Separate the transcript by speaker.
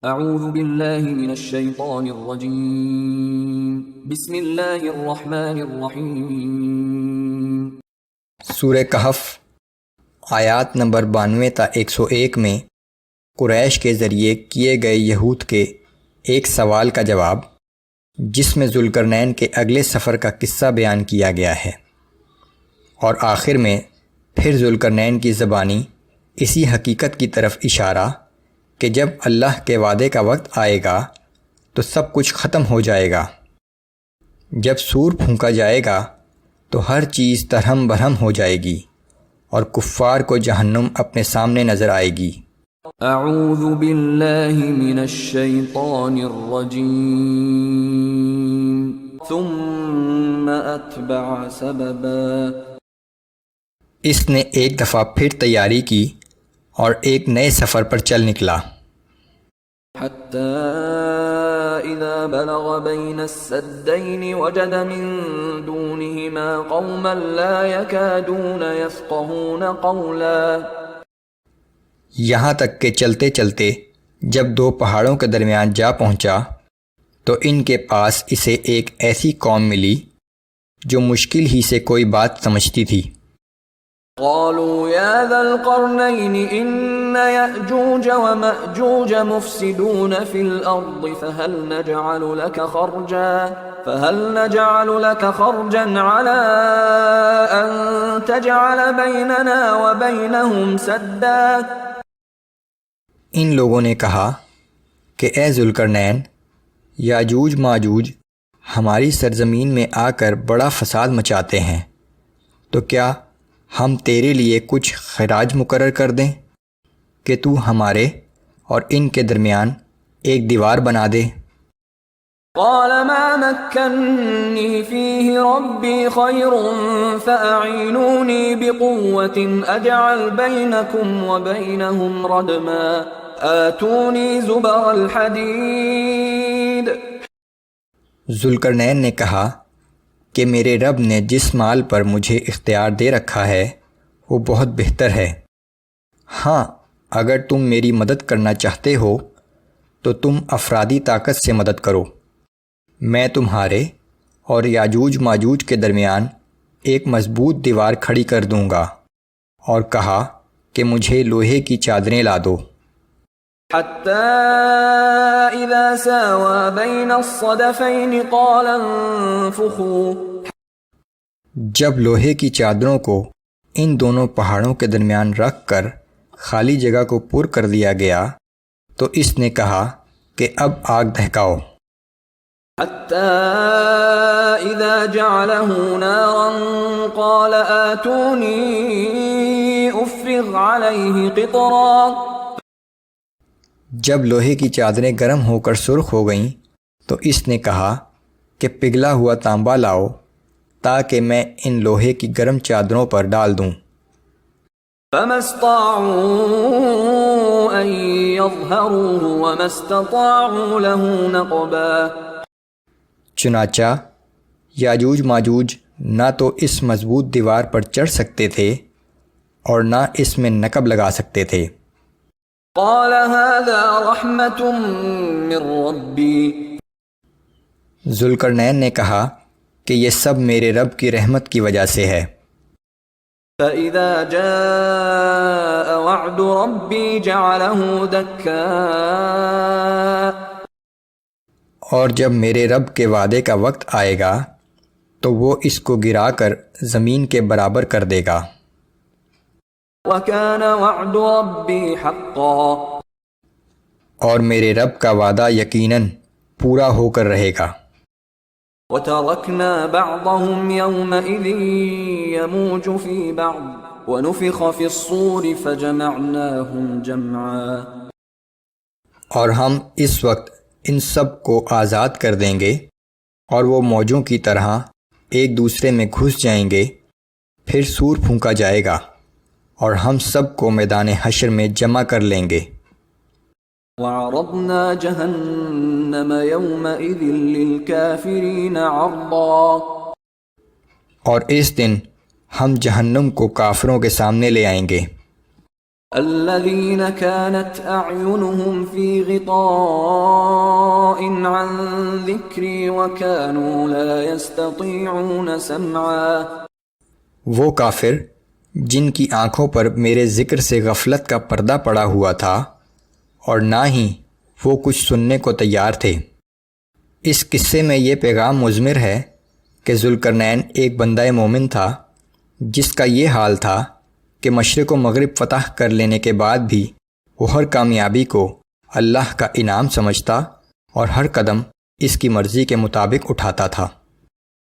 Speaker 1: اعوذ باللہ من الشیطان الرجیم بسم اللہ الرحمن الرحیم۔
Speaker 2: سورہ کہف آیات نمبر 92 تا 101 میں قریش کے ذریعے کیے گئے یہود کے ایک سوال کا جواب، جس میں ذوالقرنین کے اگلے سفر کا قصہ بیان کیا گیا ہے، اور آخر میں پھر ذوالقرنین کی زبانی اسی حقیقت کی طرف اشارہ کہ جب اللہ کے وعدے کا وقت آئے گا تو سب کچھ ختم ہو جائے گا۔ جب سور پھونکا جائے گا تو ہر چیز درہم برہم ہو جائے گی اور کفار کو جہنم اپنے سامنے نظر آئے گی۔
Speaker 1: اعوذ باللہ من الشیطان الرجیم ثم اتبع سببا۔
Speaker 2: اس نے ایک دفعہ پھر تیاری کی اور ایک نئے سفر پر چل نکلا،
Speaker 1: حتی اذا بلغ بین السدین وجد من دونہما قوما لا یکادون یفقہون قولا۔
Speaker 2: یہاں تک کہ چلتے چلتے جب دو پہاڑوں کے درمیان جا پہنچا تو ان کے پاس اسے ایک ایسی قوم ملی جو مشکل ہی سے کوئی بات سمجھتی تھی۔
Speaker 1: قالوا يا ذا القرنين إن يأجوج ومأجوج مفسدون في الأرض فهل نجعل لك خرجا على أن تجعل بيننا وبينهم سدا۔
Speaker 2: ان لوگوں نے کہا کہ اے ذوالقرنین، یاجوج ماجوج ہماری سرزمین میں آ کر بڑا فساد مچاتے ہیں، تو کیا ہم تیرے لیے کچھ خراج مقرر کر دیں کہ تو ہمارے اور ان کے درمیان ایک دیوار بنا دے۔
Speaker 1: قال ما مكنني فيه ربي خير فأعينوني بقوة أجعل بينكم وبينهم ردما آتوني زبر الحديد۔
Speaker 2: ذوالقرنین نے کہا کہ میرے رب نے جس مال پر مجھے اختیار دے رکھا ہے وہ بہت بہتر ہے۔ ہاں، اگر تم میری مدد کرنا چاہتے ہو تو تم افرادی طاقت سے مدد کرو، میں تمہارے اور یاجوج ماجوج کے درمیان ایک مضبوط دیوار کھڑی کر دوں گا، اور کہا کہ مجھے لوہے کی چادریں لا دو۔
Speaker 1: حتى إذا ساوى بين الصدفين قال انفخوا۔
Speaker 2: جب لوہے کی چادروں کو ان دونوں پہاڑوں کے درمیان رکھ کر خالی جگہ کو پر کر دیا گیا تو اس نے کہا کہ اب آگ دہکاؤ۔
Speaker 1: حتى إذا جعله نارا قال آتوني أفرغ عليه قطرا۔
Speaker 2: جب لوہے کی چادریں گرم ہو کر سرخ ہو گئیں تو اس نے کہا کہ پگھلا ہوا تانبا لاؤ تاکہ میں ان لوہے کی گرم چادروں پر ڈال دوں۔
Speaker 1: فما استطاعوا ان يظهروه وما استطاعوا له نقبا۔
Speaker 2: چنانچہ یاجوج ماجوج نہ تو اس مضبوط دیوار پر چڑھ سکتے تھے اور نہ اس میں نقب لگا سکتے تھے۔
Speaker 1: قال هذا رحمة من ربي۔
Speaker 2: ذوالقرنین نے کہا کہ یہ سب میرے رب کی رحمت کی وجہ سے ہے۔
Speaker 1: فإذا جاء وعد ربي جعله دكا۔
Speaker 2: اور جب میرے رب کے وعدے کا وقت آئے گا تو وہ اس کو گرا کر زمین کے برابر کر دے گا۔
Speaker 1: وكان وعد ربي حقا۔
Speaker 2: اور میرے رب کا وعدہ یقیناً پورا ہو کر رہے گا۔
Speaker 1: وتركنا بعضهم يومئذ يموج في بعض ونفخ في الصور فجمعناهم جمعا۔
Speaker 2: اور ہم اس وقت ان سب کو آزاد کر دیں گے اور وہ موجوں کی طرح ایک دوسرے میں گھس جائیں گے، پھر سور پھونکا جائے گا اور ہم سب کو میدان حشر میں جمع کر لیں گے۔
Speaker 1: وعرضنا جہنم یومئذ للکافرین عرضا۔
Speaker 2: اور اس دن ہم جہنم کو کافروں کے سامنے لے آئیں گے۔
Speaker 1: الذين كانت أعينهم في غطاء عن ذكري وكانوا لا يستطيعون سمعا.
Speaker 2: وہ کافر جن کی آنکھوں پر میرے ذکر سے غفلت کا پردہ پڑا ہوا تھا اور نہ ہی وہ کچھ سننے کو تیار تھے. اس قصے میں یہ پیغام مضمر ہے کہ ذوالقرنین ایک بندہ مومن تھا جس کا یہ حال تھا کہ مشرق و مغرب فتح کر لینے کے بعد بھی وہ ہر کامیابی کو اللہ کا انعام سمجھتا اور ہر قدم اس کی مرضی کے مطابق اٹھاتا تھا.